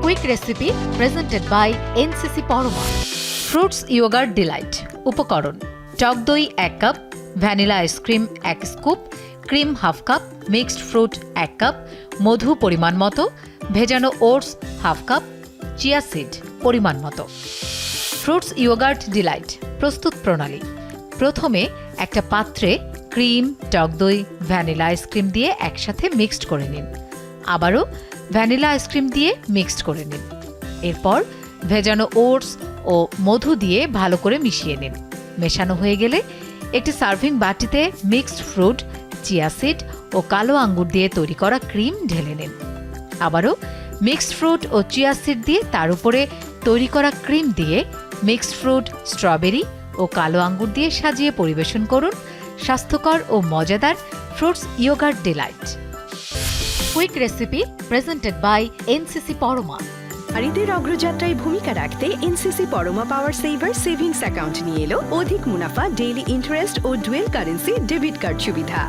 Quick recipe presented by NCC Parama. Fruits yogurt delight. উপকরণ: টক দই 1 cup, vanilla ice cream 1 scoop, cream half cup, mixed fruit 1 cup, মধু পরিমাণ মতো, ভেজানো oats half cup, chia seed পরিমাণ মতো। ফ্রুটস ইয়োগার্ট ডিলাইট প্রস্তুত প্রণালী: প্রথমে একটা পাত্রে ক্রিম, টক দই, ভ্যানিলা আইসক্রিম দিয়ে একসাথে মিক্সড করে নিন। আবারও ভ্যানিলা আইসক্রিম দিয়ে মিক্সড করে নিন। এরপর ভেজানো ওটস ও মধু দিয়ে ভালো করে মিশিয়ে নিন। মেশানো হয়ে গেলে একটি সার্ভিং বাটিতে মিক্সড ফ্রুট, চিয়া সিড ও কালো আঙ্গুর দিয়ে তৈরি করা ক্রিম ঢেলে নিন। আবারও মিক্সড ফ্রুট ও চিয়া সিড দিয়ে তার উপরে তৈরি করা ক্রিম দিয়ে মিক্সড ফ্রুট, স্ট্রবেরি ও কালো আঙ্গুর দিয়ে সাজিয়ে পরিবেশন করুন স্বাস্থ্যকর ও মজাদার fruits yogurt delight. Quick recipe presented by NCC Parama. নারীদের অগ্রযাত্রায় ভূমিকা রাখতে NCC Parama power saver savings account নিয়ে এলো অধিক মুনাফা, ডেইলি ইন্টারেস্ট ও ডুয়েল কারেন্সি ডেবিট কার্ড সুবিধা।